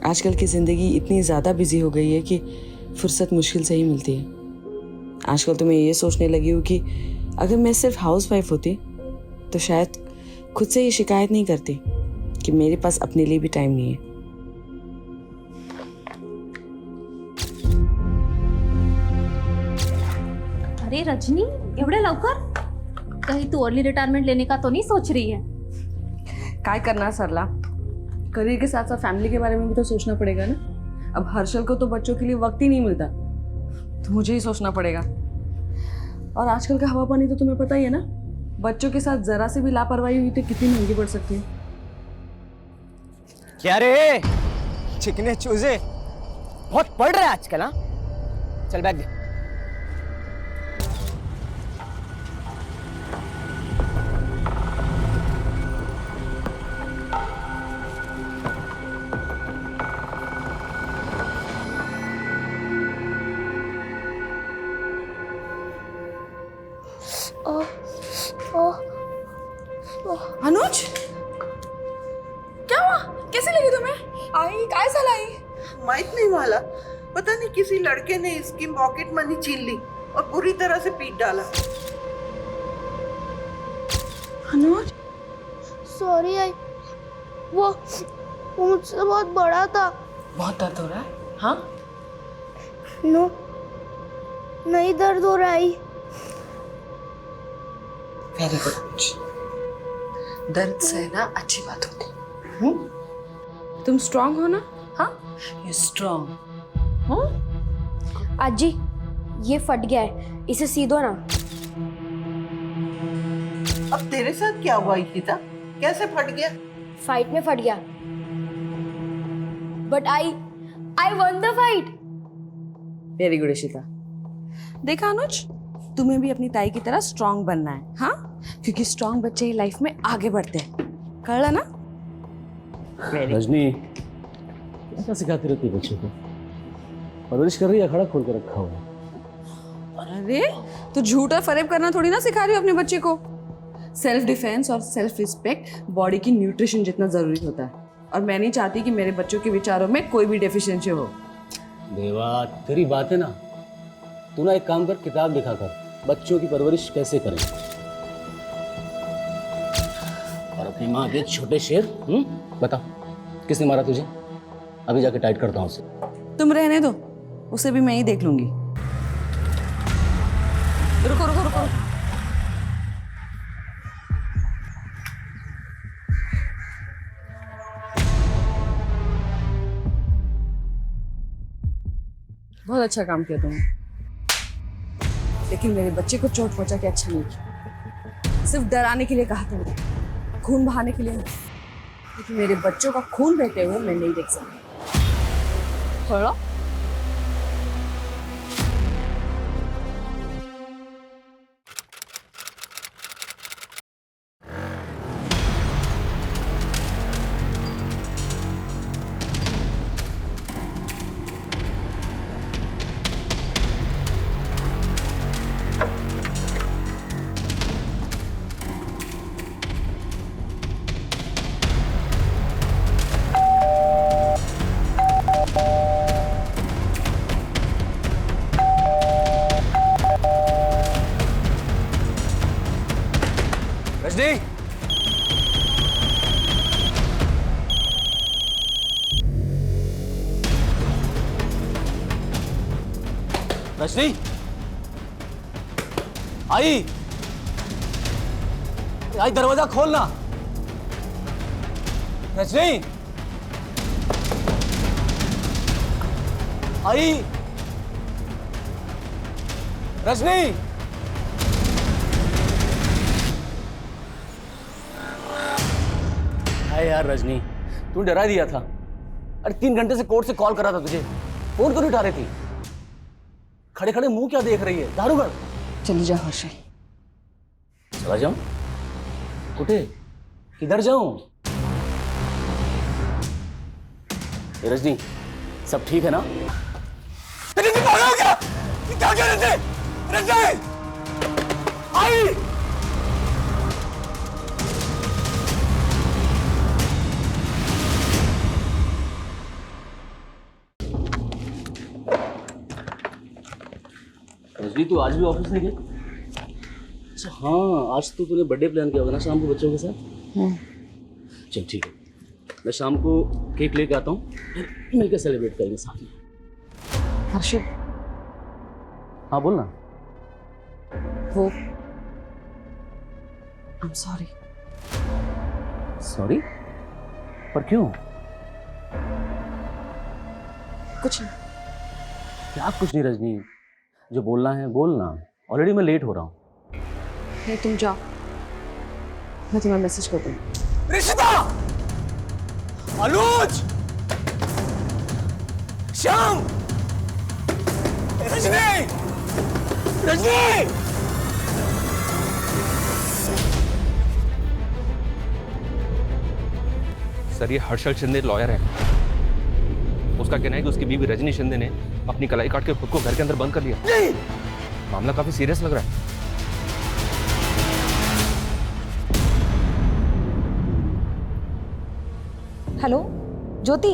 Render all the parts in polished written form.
आजकल की ज़िंदगी इतनी ज़्यादा बिजी हो गई है कि फुर्सत मुश्किल से ही मिलती है। आजकल तो मैं ये सोचने लगी हूँ कि अगर मैं सिर्फ हाउस वाइफ होती तो शायद खुद से ये शिकायत नहीं करती कि मेरे पास अपने लिए भी टाइम नहीं है। अरे रजनी, एवढे लवकर? कहीं तू अर्ली रिटायरमेंट लेने का तो नहीं सोच रही है? काय करना सरला, करियर के साथ साथ फैमिली के बारे में भी तो सोचना पड़ेगा ना। अब हर्षल को तो बच्चों के लिए वक्त ही नहीं मिलता, तो मुझे ही सोचना पड़ेगा। और आजकल का हवा पानी तो तुम्हें पता ही है ना, बच्चों के साथ जरा से भी लापरवाही हुई तो कितनी महंगी पड़ सकती है। क्या रे चिकने चूजे, बहुत पढ़ रहे हैं आजकल। हाँ चल बैग दे। अनुज, क्या हुआ? कैसे लगी तुम्हें? आई काय झालं आई? माहित नहीं वाला, पता नहीं किसी लड़के ने इसकी पॉकेट मनी छीन ली और पूरी तरह से पीट डाला। अनुज, सॉरी आई, वो मुझसे बहुत बड़ा था। बहुत दर्द हो रहा है? हाँ? नो, नहीं दर्द हो रहा है। वेरी गुड अनुज, दर्द सहना अच्छी बात होती है। तुम स्ट्रांग हो ना? हाँ, यू स्ट्रांग। आजी, ये फट गया है, इसे सी दो ना। अब तेरे साथ क्या हुआ इशिता? कैसे फट गया? फाइट में फट गया, but I one the fight. Very good Ishita. देखा अनुज, तुम्हें भी अपनी ताई की तरह स्ट्रांग बनना है। हाँ, क्योंकि स्ट्रांग बच्चे ही लाइफ में आगे बढ़ते हैं। कर ना? रजनी क्या सिखाती रहती है बच्चों को? परवरिश कर रही है, खड़ा खोल कर रखा हुआ है। अरे तो झूठा फरेब करना थोड़ी ना सिखा रही हो अपने बच्चे को। सेल्फ डिफेंस और सेल्फ रिस्पेक्ट बॉडी की न्यूट्रिशन जितना जरूरी होता है, और मैं नहीं चाहती कि मेरे बच्चों के विचारों में कोई भी डेफिशिएंसी हो। देवा तेरी बात है ना, तू ना एक काम कर, किताब लिखा कर, बच्चों की परवरिश कैसे करें। और अपनी माँ के छोटे शेर। बता किसने मारा तुझे? अभी जाके टाइट करता हूँ उसे। तुम रहने दो, उसे भी मैं ही देख लूंगी। रुको रुको रुको, बहुत अच्छा काम किया तुमने, लेकिन मेरे बच्चे को चोट पहुंचा के अच्छा नहीं किया। सिर्फ डराने के लिए कहा तुमने, खून बहाने के लिए नहीं। लेकिन मेरे बच्चों का खून बहते हुए मैं नहीं देख सकती। थोड़ा रजनी, रजनी, आई आई दरवाजा खोलना। रजनी, आई रजनी। हाय यार रजनी, तू डरा दिया था। अरे 3 घंटे से कोर्ट से कॉल कर रहा था तुझे, फोन क्यों नहीं उठा रही थी? खड़े खड़े मुंह क्या देख रही है? दारूगढ़ चली जा हर्षल। चला जाऊं? कुठे? किधर जाऊं? ए रजनी, सब ठीक है ना? तेरे दिमाग हो क्या? क्या कह रहे थे? रजनी, आई तू आज भी ऑफिस नहीं गई? अच्छा हाँ, आज तो तूने बर्थडे प्लान किया होगा ना शाम को बच्चों के साथ? चल ठीक है, मैं शाम को केक लेके आता हूँ, फिर मिलकर सेलिब्रेट करेंगे साथ में। हर्षल, हाँ बोल ना। वो I'm sorry. सॉरी? पर क्यों? कुछ नहीं। क्या कुछ नहीं रजनी, जो बोलना है बोलना। ऑलरेडी मैं लेट हो रहा हूँ। नहीं, तुम जाओ, मैं तुम्हें मैसेज कर दूँगी। रिश्ता, अनुज, श्याम, रजनी, रजनी। सर, ये हर्षल शिंदे लॉयर है। उसका कहना है कि उसकी बीवी रजनी शिंदे ने अपनी कलाई काट के खुद को घर के अंदर बंद कर लिया। नहीं, मामला काफी सीरियस लग रहा है। हेलो ज्योति,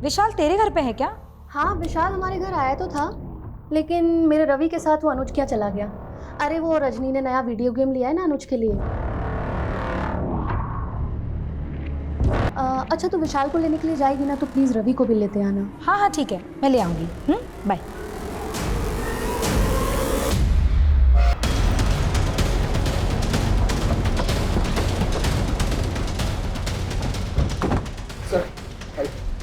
विशाल तेरे घर पे है क्या? हाँ, विशाल हमारे घर आया तो था, लेकिन मेरे रवि के साथ वो अनुज क्या चला गया। अरे वो रजनी ने नया वीडियो गेम लिया है ना अनुज के लिए। अच्छा, तो विशाल को लेने के लिए जाएगी ना, तो प्लीज़ रवि को भी लेते आना। हाँ हाँ ठीक है, मैं ले आऊँगी। बाय।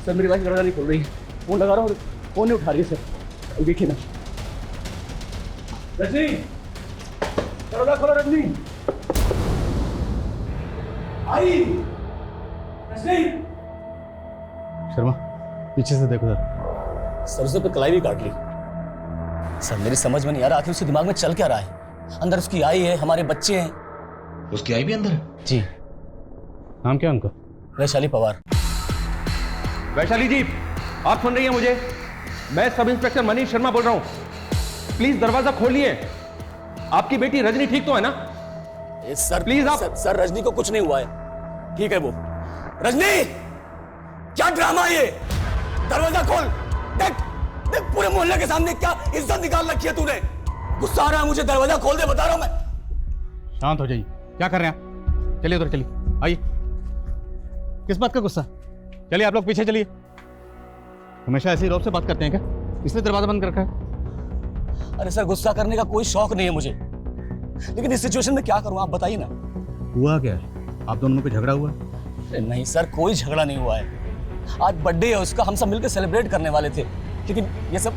सर मेरी वाइफ दरवाजा नहीं खोल रही है, फोन लगा रहा हूँ, फोन नहीं उठा रही है सर। देखिए ना। रजनी, दरवाजा खोलो रजनी। आई रजनी। शर्मा, पीछे से देखो सर। सरसों पे कलाई भी काट ली। सर मेरी समझ में नहीं आ रहा आखिर उसके दिमाग में चल क्या रहा है। अंदर उसकी आई है, हमारे बच्चे हैं। उसकी आई भी अंदर है? जी। नाम क्या उनका? वैशाली पवार। वैशाली जी, आप सुन रही हैं मुझे? मैं सब इंस्पेक्टर मनीष शर्मा बोल रहा हूं। प्लीज दरवाजा खोलिए। आपकी बेटी रजनी ठीक तो है ना? सर प्लीज आप। सर रजनी को कुछ नहीं हुआ है, ठीक है वो। रजनी, क्या ड्रामा है ये? दरवाजा खोल। देख देख, पूरे मोहल्ले के सामने क्या इज्जत निकाल रखी है तूने। गुस्सा आ रहा है मुझे, दरवाजा खोल दे, बता रहा हूं मैं। शांत हो जाइए, क्या कर रहे हैं आप? चलिए उधर चलिए, आइए। किस बात का गुस्सा? चलिए आप लोग पीछे चलिए। हमेशा ऐसे ही रौब से बात करते हैं क्या? इसलिए दरवाजा बंद कर रखा है। अरे सर, गुस्सा करने का कोई शौक नहीं है मुझे, लेकिन इस सिचुएशन में क्या करूं आप बताइए ना। हुआ क्या है? आप दोनों में कोई झगड़ा हुआ है? नहीं सर, कोई झगड़ा नहीं हुआ है। आज बर्थडे है उसका, हम सब मिलकर सेलिब्रेट करने वाले थे, लेकिन ये सब।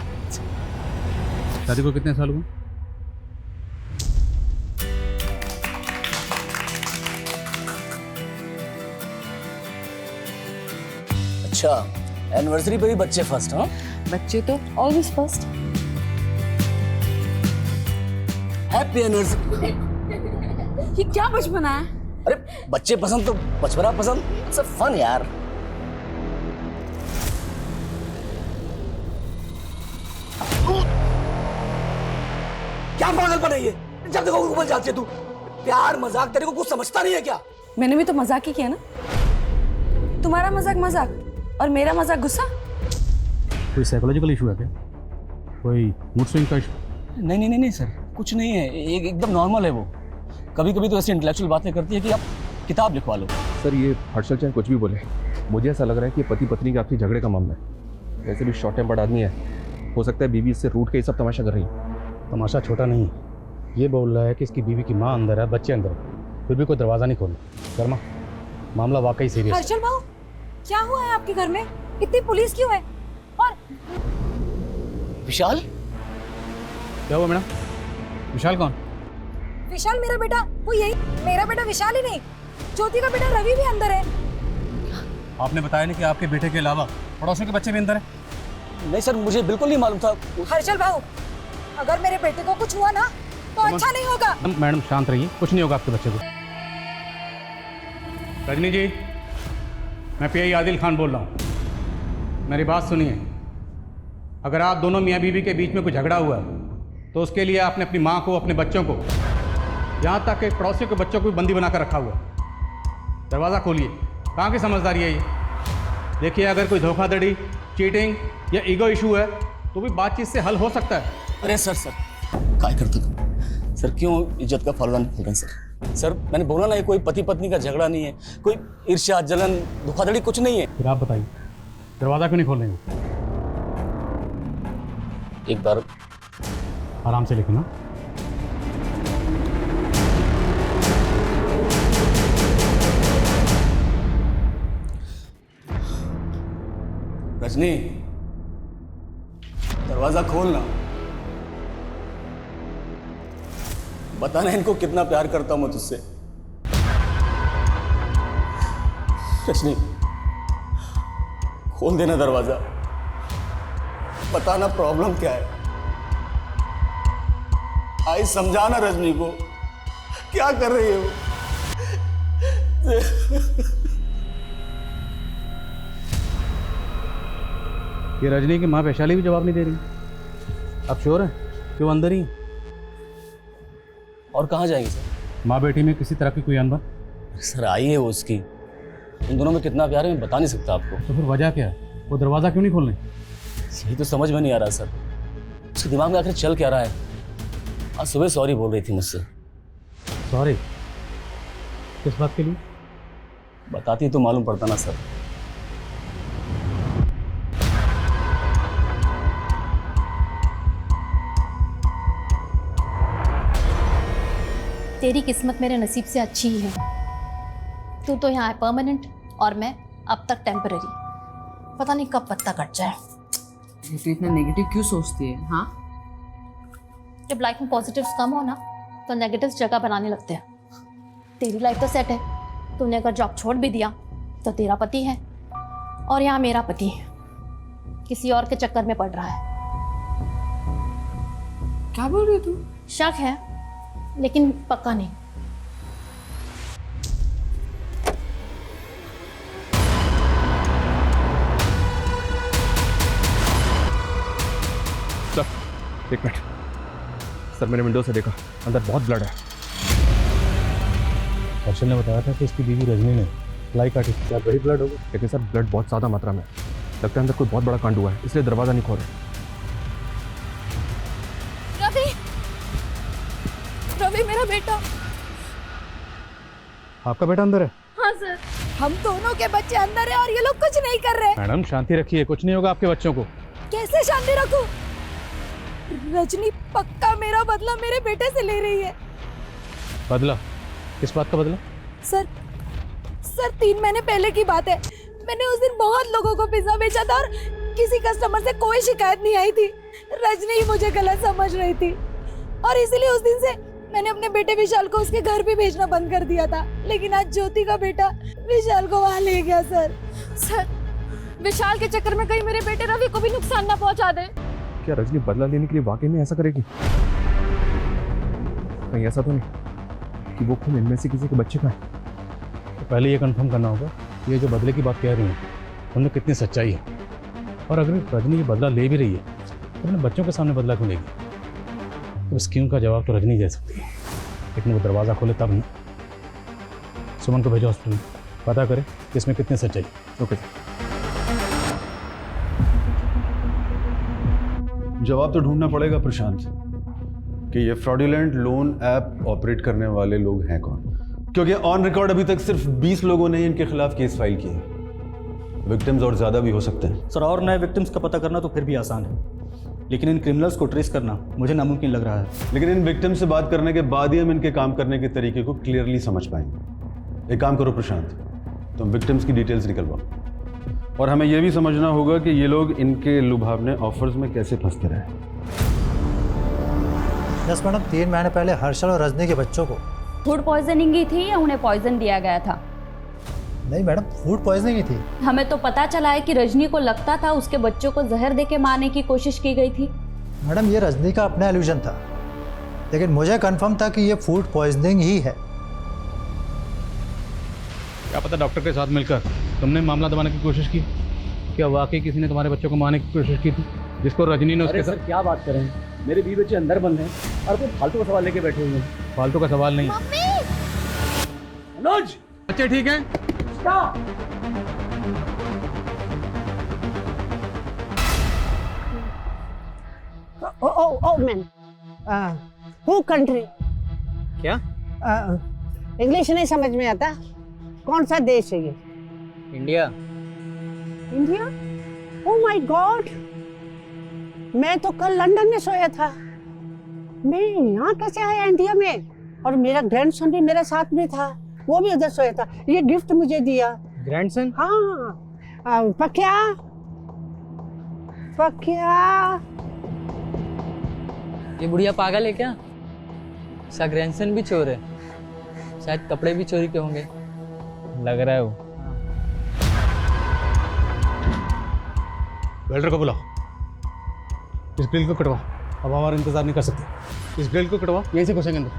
शादी को कितने साल हुए? अच्छा, एनिवर्सरी पे भी बच्चे फर्स्ट? हाँ, बच्चे तो ऑलवेज फर्स्ट। Happy anniversary. ये क्या बचपना है? अरे बच्चे पसंद तो बचपना पसंद, इट्स अ फन यार। क्या पागलपन है ये? जब देखो उबल जाती है तू। प्यार मजाक तेरे को कुछ समझता नहीं है क्या? मैंने भी तो मजाक ही किया ना। तुम्हारा मजाक मजाक और मेरा मजाक गुस्सा। कोई साइकोलॉजिकल इशू है क्या? कोई मूड स्विंग का इशू? नहीं नहीं नहीं नहीं सर, कुछ नहीं है, एकदम नॉर्मल है वो। कभी कभी तो ऐसी इंटेलेक्चुअल बातें करती है कि आप किताब लिखवा लो। सर, ये हर्षल चाहे कुछ भी बोले, मुझे ऐसा लग रहा है कि पति पत्नी का आपसी झगड़े का मामला है। वैसे भी शॉर्ट टेम्पर्ड आदमी है, हो सकता है बीवी इससे रूठ के ये सब तमाशा कर रही है। तमाशा छोटा नहीं, ये बोल रहा है कि इसकी बीवी की माँ अंदर है, बच्चे अंदर है, फिर भी कोई दरवाज़ा नहीं खोला। शर्मा, मामला वाकई सीरियस है। हर्षल भाऊ, क्या हुआ है आपके घर में? इतनी पुलिस क्यों है? और विशाल? क्या हुआ मैडम? विशाल कौन? विशाल मेरा बेटा, वो यही मेरा बेटा विशाल ही नहीं, ज्योति का बेटा रवि भी अंदर है। आपने बताया नहीं कि आपके बेटे के अलावा पड़ोसियों के बच्चे भी अंदर हैं? नहीं सर, मुझे बिल्कुल नहीं मालूम था। हर्षल भाऊ, अगर मेरे बेटे को कुछ हुआ ना तो अच्छा नहीं होगा। मैडम शांत रहिए, कुछ नहीं होगा आपके बच्चे को। रजनी जी, मैं पीआई आदिल खान बोल रहा हूँ। मेरी बात सुनिए, अगर आप दोनों मियाँ बीवी के बीच में कोई झगड़ा हुआ तो उसके लिए आपने अपनी माँ को, अपने बच्चों को, यहाँ तक कि पड़ोसियों के बच्चों को भी बंदी बनाकर रखा हुआ। दरवाज़ा खोलिए। कहाँ की समझदारी है ये? देखिए, अगर कोई धोखाधड़ी, चीटिंग या ईगो इशू है तो भी बातचीत से हल हो सकता है। अरे सर, काय करते तुम? सर क्यों इज्जत का फलदान खोल रहे हैं सर? सर मैंने बोला ना, ये कोई पति पत्नी का झगड़ा नहीं है, कोई ईर्ष्या जलन धोखाधड़ी कुछ नहीं है। फिर आप बताइए, दरवाज़ा क्यों नहीं खोल रहे हो? एक बार आराम से लिखो ना। रजनी, दरवाजा खोलना, बताना इनको कितना प्यार करता हूं मैं तुझसे। रजनी, खोल देना दरवाजा, बताना प्रॉब्लम क्या है। आई समझाना रजनी को, क्या कर रही हो? ये रजनी की माँ वैशाली भी जवाब नहीं दे रही। आप श्योर हैं कि वो अंदर ही है? और कहाँ जाएंगे सर? माँ बेटी में किसी तरह की कोई अनबन? सर आई है वो उसकी, उन दोनों में कितना प्यार है मैं बता नहीं सकता आपको। तो फिर वजह क्या है? वो दरवाज़ा क्यों नहीं खोल रहे? यही तो समझ में नहीं आ रहा सर, उसके दिमाग में आखिर चल क्या रहा है। आज सुबह सॉरी बोल रही थी मुझसे। सॉरी? किस बात के लिए? बताती तो मालूम पड़ता ना सर। तेरी किस्मत मेरे नसीब से अच्छी ही है। तू तो यहाँ है परमानेंट और मैं अब तक टेम्पररी। पता नहीं कब पत्ता कट जाए। ये तो इतना नेगेटिव क्यों सोचती है? हाँ, जब लाइफ में पॉजिटिव्स कम हो ना तो नेगेटिव्स जगह बनाने लगते हैं। तेरी लाइफ तो सेट है, तूने अगर जॉब छोड़ भी दिया तो तेरा पति है और यहाँ मेरा पति किसी और के चक्कर में पड़ रहा है। क्या बोल रही तू? शक है लेकिन पक्का नहीं। सर एक मिनट, सर मैंने विंडो से देखा, अंदर बहुत ब्लड है। हर्षल ने बताया था कि इसकी बीवी रजनी ने लाई काटी। क्या वही ब्लड होगा? लेकिन सर ब्लड बहुत ज़्यादा मात्रा में है। लगता है अंदर कोई बहुत बड़ा कांड हुआ है, इसलिए दरवाज़ा नहीं खोल रहे। रवि, रवि मेरा बेटा। आपका बेटा अंदर है? हाँ सर, हम दोनों के बच्चे अंदर है और ये लोग कुछ नहीं कर रहे। मैडम शांति रखिए, कुछ नहीं होगा आपके बच्चों को। कैसे शांति रखूं? रजनी पक्का मेरा बदला मेरे बेटे से ले रही है। बदला? किस बात का बदला? सर 3 महीने पहले की बात है। मैंने उस दिन बहुत लोगों को पिज्जा बेचा था और किसी कस्टमर से कोई शिकायत नहीं आई थी। रजनी ही मुझे गलत समझ रही थी और इसीलिए उस दिन से मैंने अपने बेटे विशाल को उसके घर भी भेजना बंद कर दिया था। लेकिन आज ज्योति का बेटा विशाल को वहां ले गया। सर विशाल के चक्कर में कहीं मेरे बेटे रवि को भी नुकसान ना पहुंचा दे। क्या रजनी बदला लेने के लिए वाकई में ऐसा करेगी? कहीं ऐसा तो नहीं कि वो खून इनमें से किसी के बच्चे का है? तो पहले ये कंफर्म करना होगा ये जो बदले की बात कह रही हैं उनमें कितनी सच्चाई है। और अगर रजनी ये बदला ले भी रही है तो अपने बच्चों के सामने बदला क्यों लेगी? तो इस क्यों का जवाब तो रजनी दे सकती है, लेकिन वो दरवाज़ा खोले तब नहीं। सुमन को भेजो हॉस्पिटल, पता करें कि इसमें कितनी सच्चाई। ओके। जवाब तो ढूंढना पड़ेगा प्रशांत कि ये फ्रॉडुलेंट लोन ऐप ऑपरेट करने वाले लोग हैं कौन, क्योंकि ऑन रिकॉर्ड अभी तक सिर्फ 20 लोगों ने इनके खिलाफ केस फाइल किया है। विक्टिम्स और ज़्यादा भी हो सकते हैं। सर और नए विक्टिम्स का पता करना तो फिर भी आसान है, लेकिन इन क्रिमिनल्स को ट्रेस करना मुझे नामुमकिन लग रहा है। लेकिन इन विक्टिम्स से बात करने के बाद ही हम इनके काम करने के तरीके को क्लियरली समझ पाएंगे। एक काम करो प्रशांत, तुम विक्टिम्स की डिटेल्स निकलवाओ और हमें यह भी समझना होगा कि ये लोग इनके लुभावने ऑफर्स में कैसे फंसते रहे। यस मैडम, 3 महीने पहले हर्षल और रजनी के बच्चों को फूड पॉइजनिंग ही थी या उन्हें पॉइजन दिया गया था? नहीं मैडम, फूड पॉइजनिंग ही थी। हमें तो पता चला है कि रजनी को लगता था उसके बच्चों को जहर देके मारने की कोशिश की गई थी। मैडम ये रजनी का अपना एल्यूजन था, लेकिन मुझे कंफर्म था कि ये फूड पॉइजनिंग ही है। क्या पता डॉक्टर के साथ मिलकर तुमने मामला दबाने की कोशिश की? क्या वाकई किसी ने तुम्हारे बच्चों को मारने की कोशिश की थी जिसको रजनी ने उसके साथ? क्या बात करें, मेरे 20 बच्चे अंदर बंद हैं और कोई फालतू का सवाल लेके बैठे हुए हैं। फालतू का सवाल नहीं। मनोज, बच्चे ठीक हैं? Oh man. Who country? क्या? इंग्लिश नहीं समझ में आता। कौन सा देश है ये? India. India? Oh my God, मैं तो कल लंदन में सोया था। मैं यहाँ कैसे आया इंडिया में? और मेरा ग्रैंडसन भी मेरे साथ में था, वो भी उधर सोया था। ये गिफ्ट मुझे दिया। ग्रैंडसन? हाँ। पक्या पक्या। ये बुढ़िया पागल है क्या? इसका ग्रैंडसन भी चोर है, शायद कपड़े भी चोरी के होंगे, लग रहा है वो। वेल्डर को बुलाओ, इस ग्रिल को कटवाओ। अब हमारा इंतजार नहीं कर सकते, इस ग्रिल को कटवाओ, यहीं से घुसेंगे अंदर।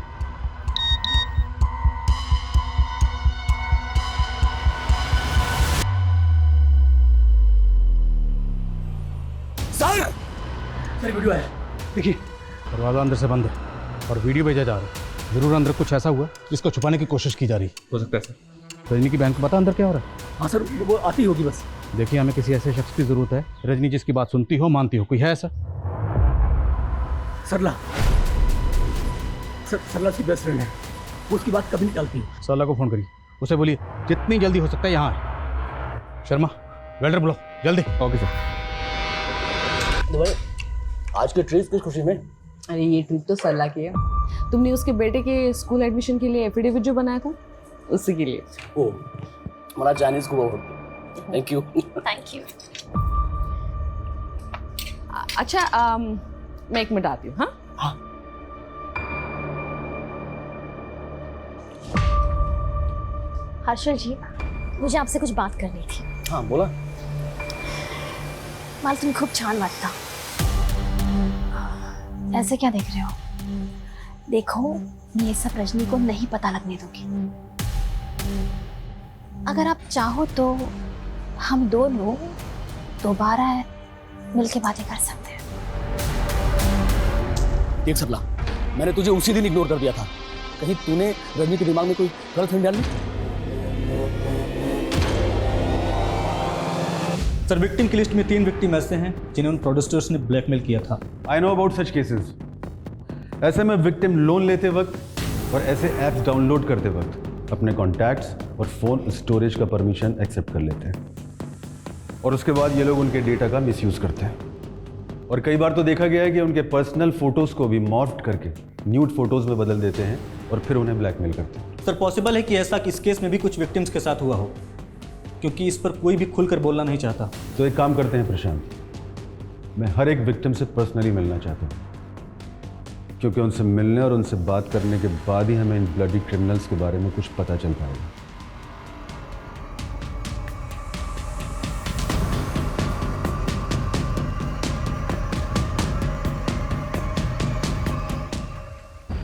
सर वीडियो है, देखिए दरवाजा अंदर से बंद है और वीडियो भेजा जा रहा है। जरूर अंदर कुछ ऐसा हुआ जिसको छुपाने की कोशिश की जा रही है। हो सकता है सर। रजनी की बहन को पता अंदर क्या हो रहा है? हाँ सर, वो आती होगी बस। देखिए हमें किसी ऐसे शख्स की जरूरत है, रजनी जिसकी बात सुनती हो, मानती हो। कोई है ऐसा? सरला, सरला उसकी बेस्ट फ्रेंड है, वो उसकी बात कभी नहीं टालती। सरला को फोन करिए, उसे बोलिए जितनी जल्दी हो सकता है यहाँ आए। शर्मा, वेल्डर बुलाओ जल्दी। Okay sir. आज के ट्रिप किस खुशी में? अरे ये ट्रिप तो सरला की है। तुमने उसके बेटे के स्कूल एडमिशन के लिए एफिडेविट जो बनाया था, उसी के लिए। ओ, हमारा चाइनीज को बहुत थैंक यू। Thank you. अच्छा, मैं 1 मिनट आती हूँ। हाँ, हर्षल जी, मुझे आपसे कुछ बात करनी थी। हाँ बोला। मला तुम्ही खूप छान वाटता। ऐसे क्या देख रहे हो? देखो, मैं ये सब रजनी को नहीं पता लगने दूंगी। अगर आप चाहो तो हम दोनों दोबारा मिलके बातें कर सकते हैं। देख सरला, मैंने तुझे उसी दिन इग्नोर कर दिया था। कहीं तूने रजनी के दिमाग में कोई गलत फहमी डाल ली? सर, विक्टिम की लिस्ट में 3 विक्टिम ऐसे हैं जिन्हें उन प्रोड्यूसर्स ने ब्लैकमेल किया था। I know about such cases. ऐसे में विक्टिम लोन लेते वक्त और ऐसे ऐप्स डाउनलोड करते वक्त अपने कॉन्टैक्ट्स और फ़ोन स्टोरेज का परमिशन एक्सेप्ट कर लेते हैं और उसके बाद ये लोग उनके डेटा का मिसयूज़ करते हैं। और कई बार तो देखा गया है कि उनके पर्सनल फ़ोटोज़ को भी मॉर्फ करके न्यूड फोटोज़ में बदल देते हैं और फिर उन्हें ब्लैकमेल करते हैं। सर, पॉसिबल है कि ऐसा इस केस में भी कुछ विक्टिम्स के साथ हुआ हो, क्योंकि इस पर कोई भी खुलकर बोलना नहीं चाहता। तो एक काम करते हैं प्रशांत, मैं हर एक विक्टिम से पर्सनली मिलना चाहता हूँ, क्योंकि उनसे मिलने और उनसे बात करने के बाद ही हमें इन ब्लडी क्रिमिनल्स के बारे में कुछ पता चल पाएगा।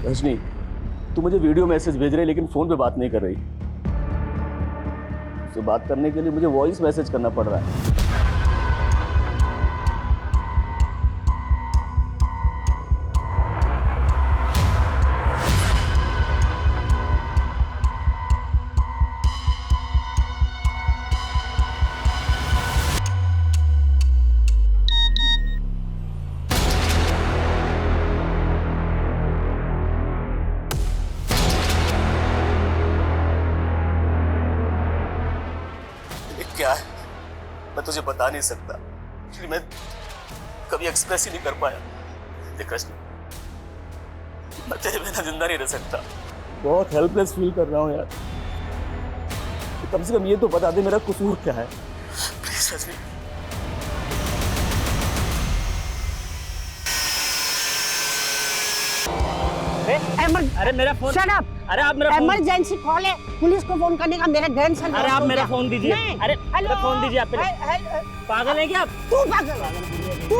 रजनी, तू मुझे वीडियो मैसेज भेज रही लेकिन फोन पे बात नहीं कर रही। तो बात करने के लिए मुझे वॉइस मैसेज करना पड़ रहा है। क्या है मैं तुझे बता नहीं सकता, मैं कभी एक्सप्रेस ही नहीं कर पाया। देख रजनी, मैं तेरे बिना जिंदा नहीं रह सकता। बहुत हेल्पलेस फील कर रहा हूँ यार। तो कम से कम ये तो बता दे मेरा कसूर क्या है, प्लीज रजनी। अरे मेरा फोन। Shut up. अरे आप मेरा इमरजेंसी कॉल है, पुलिस को फोन करने का मेरा ग्रैंडसन। अरे आप मेरा फोन दीजिए। अरे मेरा फोन दीजिए आप। पागल है क्या आप? तू पागल है। तू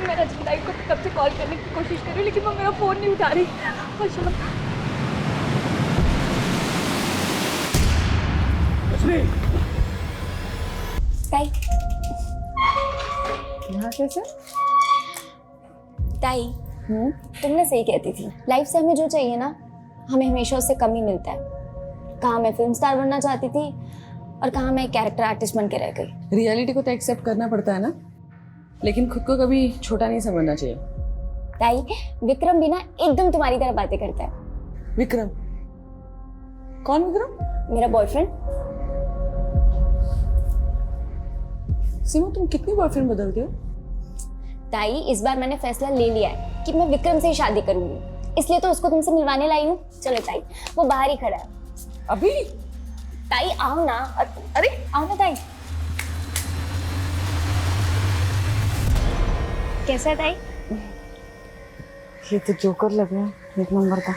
मैं रजनी लाइफ को कब से कॉल करने की कोशिश कर रही हूँ, लेकिन वो मेरा फोन नहीं उठा रही। ताई, यहाँ कैसे? ताई, तुमने सही कहती थी। लाइफ से हमें जो चाहिए ना, हमें हमेशा उससे कम ही मिलता है। कहाँ मैं फिल्म स्टार बनना चाहती थी और कहाँ मैं कैरेक्टर आर्टिस्ट बन के रह गई। रियलिटी को तो एक्सेप्ट करना पड़ता है ना, लेकिन खुद को कभी छोटा नहीं समझना चाहिए। ताई, विक्रम भी ना एकदम तुम्हारी तरह बातें करता है। विक्रम? कौन विक्रम? मेरा बॉयफ्रेंड। सीमा, तुम कितनी बॉयफ्रेंड बदलते हो? ताई, इस बार मैंने फैसला ले लिया है कि मैं विक्रम से ही शादी करूंगी, इसलिए तो उसको तुमसे मिलवाने लाई हूँ। चलो ताई, वो बाहर ही खड़ा है। अभी? ताई आओ ना। अरे आओ ना ताई। कैसा है ताई? ये तो जोकर लग रहा है, एक नंबर का।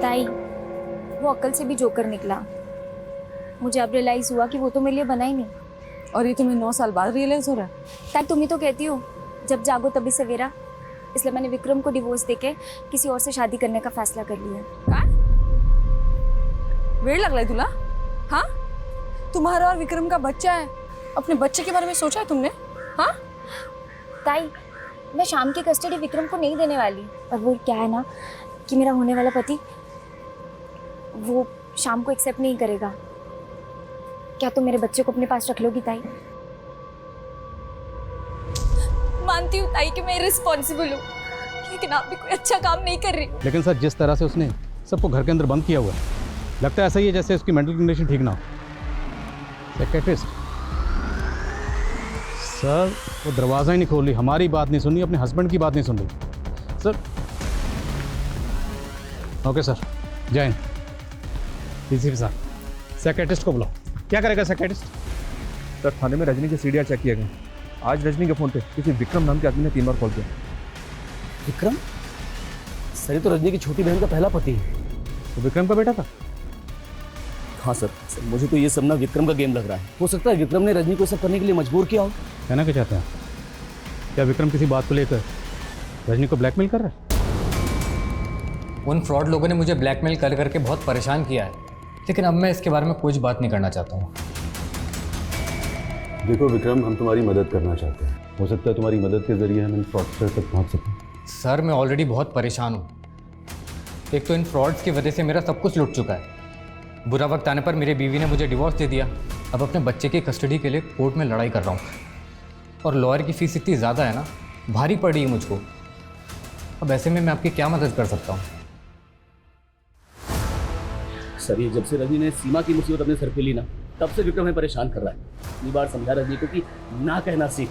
ताई, वो अक्ल से भी जोकर निकला। मुझे अब रियलाइज हुआ कि वो तो मेरे लिए बना ही नहीं। और ये तुम्हें 9 साल बाद रियलाइज हो रहा है? ताई, तुम ही तो कहती हो जब जागो तभी सवेरा, इसलिए मैंने विक्रम को डिवोर्स देके किसी और से शादी करने का फैसला कर लिया। काय? वेड़ लग रहा है तुला? हाँ, तुम्हारा और विक्रम का बच्चा है, अपने बच्चे के बारे में सोचा है तुमने? हाँ ताई, मैं शाम की कस्टडी विक्रम को नहीं देने वाली। और वो क्या है ना कि मेरा होने वाला पति वो शाम को एक्सेप्ट नहीं करेगा। क्या तुम मेरे बच्चे को अपने पास रख लोगी ताई? मानती हूँ ताई कि मैं रिस्पॉन्सिबल हूँ, लेकिन आप भी कोई अच्छा काम नहीं कर रही। लेकिन सर, जिस तरह से उसने सबको घर के अंदर बंद किया हुआ है, लगता है ऐसा ही है जैसे उसकी मेंटल कंडीशन ठीक ना हो। साइकियाट्रिस्ट सर, वो दरवाज़ा ही नहीं खोल रही, हमारी बात नहीं सुन रही, अपने हस्बैंड की बात नहीं सुन रही सर। ओके सर, जय हिंद। डीसीपी साहब, साइकियाट्रिस्ट को बुलाओ। क्या करेगा साइकियाट्रिस्ट? सर, थाने में रजनी के सीढ़ियाँ चेक किए गए। आज रजनी के फ़ोन पे किसी विक्रम नाम के आदमी ने 3 बार कॉल किया। विक्रम? सर, ये तो रजनी की छोटी बहन का पहला पति है। तो विक्रम का बेटा था? हाँ सर, मुझे तो ये सब ना विक्रम का गेम लग रहा है। हो सकता है विक्रम ने रजनी को सब करने के लिए मजबूर किया हो। कहना क्या चाहते हैं? क्या विक्रम किसी बात को लेकर रजनी को ब्लैकमेल कर रहा है? उन फ्रॉड लोगों ने मुझे ब्लैकमेल कर करके बहुत परेशान किया है, लेकिन अब मैं इसके बारे में कुछ बात नहीं करना चाहता हूँ। देखो विक्रम, हम तुम्हारी मदद करना चाहते हैं। हो सकता है तुम्हारी मदद के जरिए हम इन फ्रॉडस्टर तक पहुँच सकें। सर, मैं ऑलरेडी बहुत परेशान हूँ। एक तो इन फ्रॉड्स की वजह से मेरा सब कुछ लुट चुका है। बुरा वक्त आने पर मेरी बीवी ने मुझे डिवोर्स दे दिया। अब अपने बच्चे की कस्टडी के लिए कोर्ट में लड़ाई कर रहा हूँ, और लॉयर की फीस इतनी ज़्यादा है ना, भारी पड़ रही है मुझको। अब ऐसे में मैं आपकी क्या मदद कर सकता हूँ? सर, ये जब से रजनी ने सीमा की मुसीबत अपने सर पे ली ना, तब से विक्रम हमें परेशान कर रहा है। इतनी बार समझा रजनी को कि ना कहना सीख।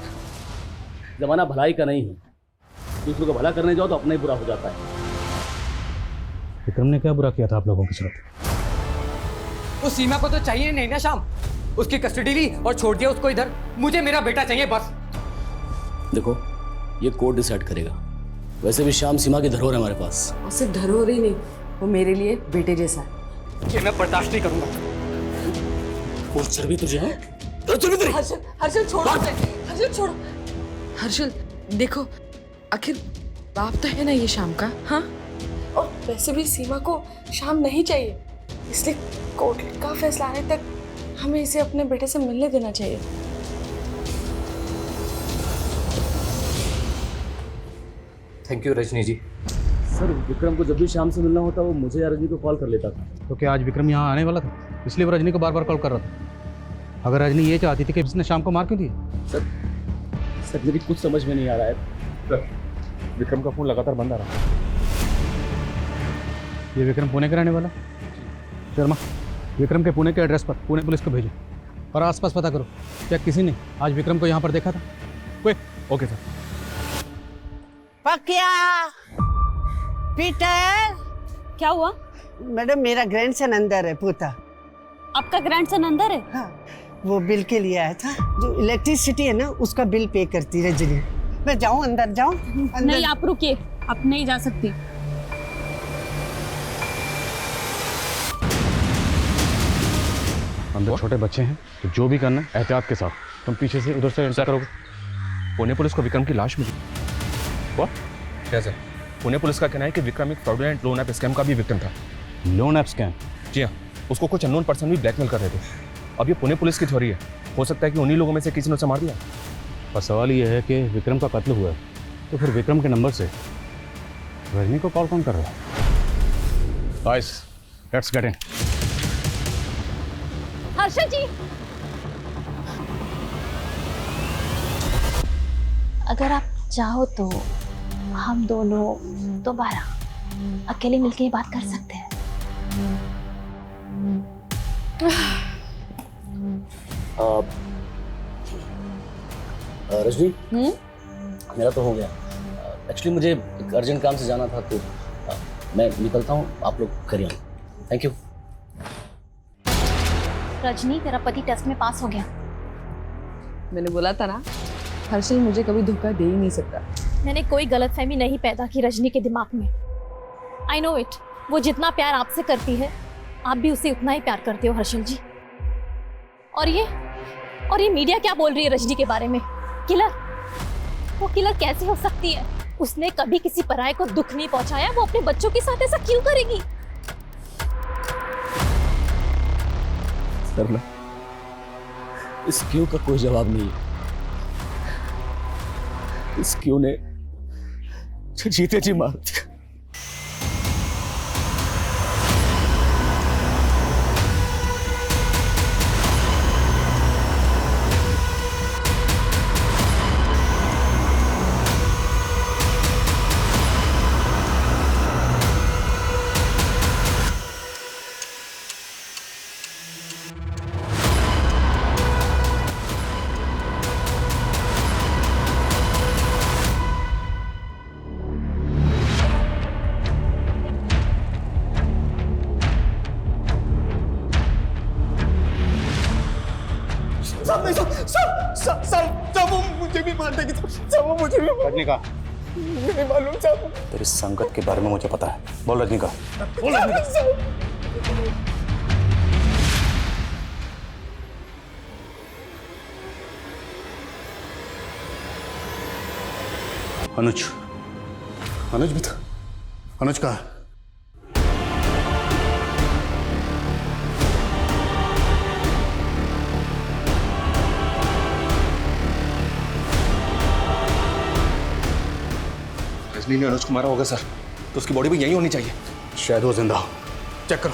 जमाना भलाई का नहीं है, दूसरों को भला करने जाओ तो अपना ही बुरा हो जाता है। विक्रम ने क्या बुरा किया था आप लोगों के साथ? उस सीमा को तो चाहिए नहीं ना शाम, उसकी कस्टडी ली और छोड़ दिया उसको इधर। मुझे मेरा बेटा चाहिए बस। देखो, ये कोर्ट डिसाइड करेगा। वैसे भी शाम सीमा की धरोहर है हमारे पास। और सिर्फ धरोहर ही नहीं, वो मेरे लिए बेटे जैसा है। ये मैं बर्दाश्त नहीं करूंगा। और सर भी तुझे है? हर्षल, हर्षल छोड़ो उसे। हर्षल छोड़ो। हर्षल देखो, आखिर बाप तो है ना ये शाम का। हाँ, और वैसे भी सीमा को शाम नहीं चाहिए, इसलिए कोर्ट का फैसला आने तक हमें इसे अपने बेटे से मिलने देना चाहिए। Thank you Rajni ji. Sir, Vikram को जब भी शाम से मिलना होता वो मुझे या रजनी को कॉल कर लेता था। तो क्या आज विक्रम यहाँ आने वाला था, इसलिए वो रजनी को बार बार कॉल कर रहा था? अगर रजनी ये चाहती थी कि इसने शाम को मार क्यों दिया? सर मेरी कुछ समझ में नहीं आ रहा है। सर, विक्रम का फ़ोन लगातार बंद आ रहा है। ये विक्रम पुणे का रहने वाला? शर्मा, विक्रम के पुणे के एड्रेस पर पुणे पुलिस को भेजो और आसपास पता करो क्या किसी ने आज विक्रम को यहाँ पर देखा था। Okay sir. पक्या, पीटर। क्या हुआ? मैडम, मेरा ग्रैंडसन अंदर है। पूता, आपका ग्रैंडसन अंदर है? हाँ, वो बिल के लिए आया था। जो इलेक्ट्रिसिटी है ना, उसका बिल पे करती है रजनी। मैं जाऊं अंदर? जाऊं अंदर? नहीं, आप रुकिए, आप नहीं जा सकती। अंदर छोटे बच्चे हैं, तो जो भी करना है एहतियात के साथ। तुम पीछे से उधर से एंटर करोगे। पुणे पुलिस को विक्रम की लाश मिली। क्या सर? पुणे पुलिस का कहना है कि विक्रम एक फ्रॉडुलेंट लोन ऐप स्कैम का भी विक्टिम था। Loan app scam? जी हाँ, उसको कुछ अननोन पर्सन भी ब्लैकमेल कर रहे थे। अब ये पुणे पुलिस की थ्योरी है, हो सकता है कि उन्हीं लोगों में से किसी ने उसे मार दिया। पर सवाल ये है कि विक्रम का कत्ल हुआ है, तो फिर विक्रम के नंबर से रजनी को कॉल कौन कर रहा है? Guys, let's get in. Harshal ji, अगर आप चाहो तो हम दोनों दोबारा अकेले मिलके ये बात कर सकते हैं। रजनी, मेरा तो हो गया। एक्चुअली मुझे एक अर्जेंट काम से जाना था, तो मैं निकलता हूँ, आप लोग करिए। Thank you. रजनी, तेरा पति टेस्ट में पास हो गया। मैंने बोला था ना, हर्षल मुझे कभी धोखा दे ही नहीं सकता। मैंने कोई गलतफहमी नहीं पैदा की रजनी के दिमाग में। आई नो इट, वो जितना प्यार आपसे करती है, आप भी उसे उतना ही प्यार करते हो हर्षल जी। और ये मीडिया क्या बोल रही है रजनी के बारे में? किलर? वो किलर कैसे हो सकती है? उसने कभी किसी पराये को दुख नहीं पहुंचाया, वो अपने बच्चों के साथ ऐसा क्यों करेगी? सरला, इस क्यों का कोई जवाब नहीं है। इस क्यों ने जीते जी मार दिया। वो मुझे भी मार देगी। वो मुझे भी रजनीका, नहीं मालूम साहब। तेरी संगत के बारे में मुझे पता है। बोल रजनीका। बोल रजनीका। अनुज भी था। अनुज कहाँ है? रजनी ने अनुज को मारा होगा सर, तो उसकी बॉडी भी यहीं होनी चाहिए। शायद वो जिंदा हो। चेक करो।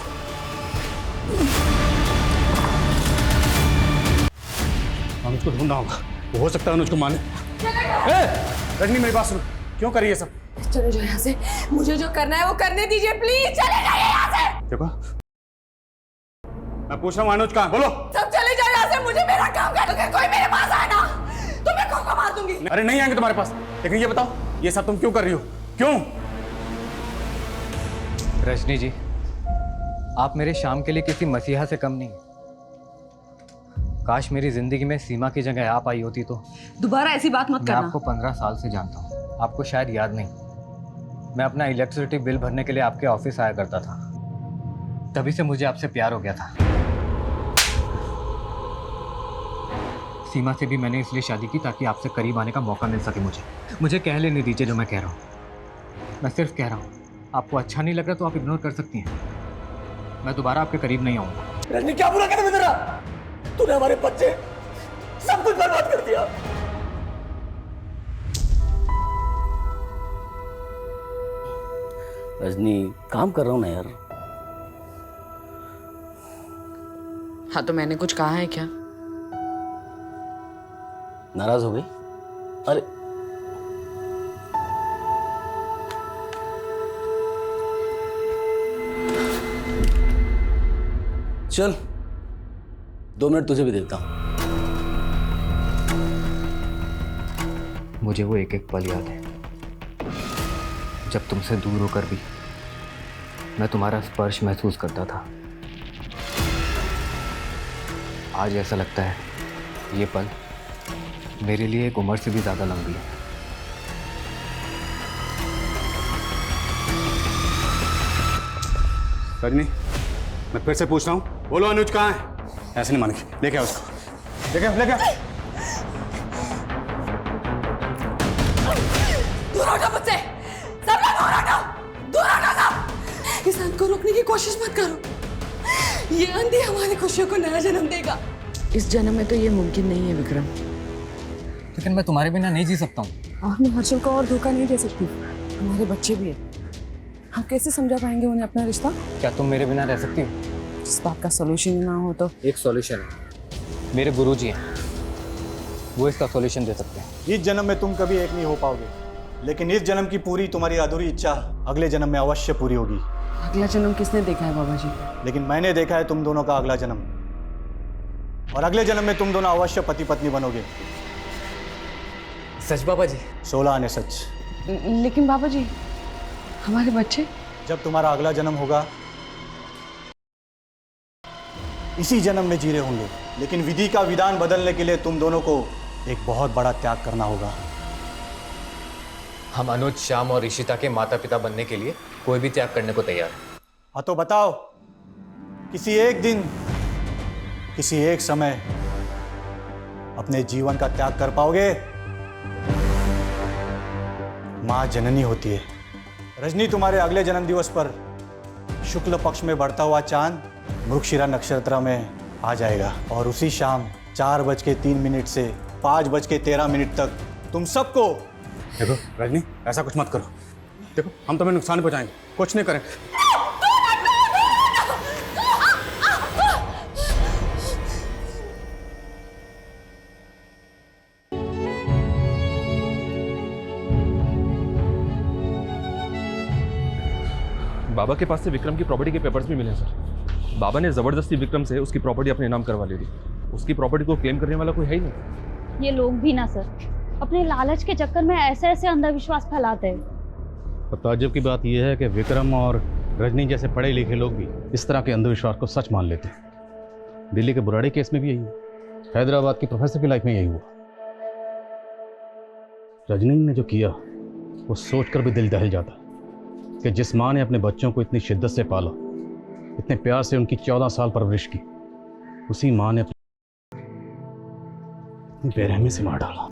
अनुज को ढूंढना होगा, वो हो सकता है अनुज को माने। रजनी मेरी बात सुनो, क्यों करी ये सब? चले जाओ यहाँ से, मुझे जो करना है वो करने दीजिए प्लीज। चले जाइए यहाँ से। देखो, मैं पूछ रहा हूँ अनुज कहाँ? बोलो। सब चले जाओ यहाँ से, मुझे मेरा काम कर दो। कोई मेरे पास आए ना तो मैं खुद को मार दूंगी। अरे नहीं आएंगे तुम्हारे पास, लेकिन ये बताओ, ये सब तुम क्यों कर रही हो? क्यों? रजनी जी, आप मेरे शाम के लिए किसी मसीहा से कम नहीं। काश मेरी जिंदगी में सीमा की जगह आप आई होती तो। दोबारा ऐसी बात मत मैं करना। आपको 15 साल से जानता हूँ, आपको शायद याद नहीं। मैं अपना इलेक्ट्रिसिटी बिल भरने के लिए आपके ऑफिस आया करता था, तभी से मुझे आपसे प्यार हो गया था। सीमा से भी मैंने इसलिए शादी की ताकि आपसे करीब आने का मौका मिल सके। मुझे कह लेने दीजिए जो मैं कह रहा हूँ। मैं सिर्फ कह रहा हूँ, आपको अच्छा नहीं लग रहा तो आप इग्नोर कर सकती हैं। मैं दोबारा आपके करीब नहीं आऊँगा। रजनी, क्या बुरा कर तेरा? तूने हमारे बच्चे सब कुछ बर्बाद कर दिया। रजनी, काम कर रहा हूँ ना यार। हाँ, तो मैंने कुछ कहा है क्या? नाराज हो गई? अरे चल, 2 मिनट तुझे भी देता हूं। मुझे वो एक एक पल याद है जब तुमसे दूर होकर भी मैं तुम्हारा स्पर्श महसूस करता था। आज ऐसा लगता है ये पल मेरे लिए एक उम्र से भी ज्यादा लंबी है। रजनी, मैं फिर से पूछ रहा हूँ, बोलो अनुज कहाँ है? ऐसे नहीं मानेगी, लेके आओ उसको। लेके आओ, लेके आओ। दूर हटो मुझसे, सब लोग दूर हटो, दूर हटो सब। इस अंत को रोकने की कोशिश मत करो, ये अंधी हमारी खुशियों को नया जन्म देगा। इस जन्म में तो ये मुमकिन नहीं है विक्रम। लेकिन मैं तुम्हारे बिना नहीं जी सकता हूँ। और मैं हर्षल को और धोखा नहीं दे सकती, हमारे बच्चे भी हैं। हम कैसे समझा पाएंगे उन्हें अपना रिश्ता? क्या तुम मेरे बिना रह सकती हो? इस बात का सोल्यूशन ही ना हो तो। एक सॉल्यूशन है, मेरे गुरुजी हैं, वो इसका सॉल्यूशन दे सकते हैं। इस जन्म में तुम कभी एक नहीं हो पाओगे, लेकिन इस जन्म की पूरी तुम्हारी अधूरी इच्छा अगले जन्म में अवश्य पूरी होगी। अगला जन्म किसने देखा है बाबा जी? लेकिन मैंने देखा है तुम दोनों का अगला जन्म, और अगले जन्म में तुम दोनों अवश्य पति पत्नी बनोगे। सच बाबा जी? 16 आने सच। लेकिन बाबा जी हमारे बच्चे? जब तुम्हारा अगला जन्म होगा इसी जन्म में जी रहे होंगे, लेकिन विधि का विधान बदलने के लिए तुम दोनों को एक बहुत बड़ा त्याग करना होगा। हम अनुज, श्याम और ऋषिता के माता पिता बनने के लिए कोई भी त्याग करने को तैयार है। हाँ तो बताओ, किसी एक दिन, किसी एक समय अपने जीवन का त्याग कर पाओगे? माँ जननी होती है। रजनी, तुम्हारे अगले जन्म दिवस पर शुक्ल पक्ष में बढ़ता हुआ चांद मृगशिरा नक्षत्र में आ जाएगा, और उसी शाम 4:03 से 5:13 तक तुम सबको। देखो रजनी, ऐसा कुछ मत करो। देखो हम तुम्हें नुकसान पहुंचाएंगे, कुछ नहीं करें। बाबा के पास से विक्रम की प्रॉपर्टी के पेपर्स भी मिले हैं सर। बाबा ने ज़बरदस्ती विक्रम से उसकी प्रॉपर्टी अपने नाम करवा ली थी। उसकी प्रॉपर्टी को क्लेम करने वाला कोई है ही नहीं। ये लोग भी ना सर अपने लालच के चक्कर में ऐसे ऐसे अंधविश्वास फैलाते हैं। और ताज्जुब की बात यह है कि विक्रम और रजनी जैसे पढ़े लिखे लोग भी इस तरह के अंधविश्वास को सच मान लेते हैं। दिल्ली के बुराड़ी केस में भी यही हुआ, हैदराबाद की प्रोफेसर की लाइफ में यही हुआ। रजनी ने जो किया वो सोचकर भी दिल दहल जाता कि जिस माँ ने अपने बच्चों को इतनी शिद्दत से पाला, इतने प्यार से उनकी 14 साल परवरिश की, उसी माँ ने अपनी बेरहमी से मार डाला।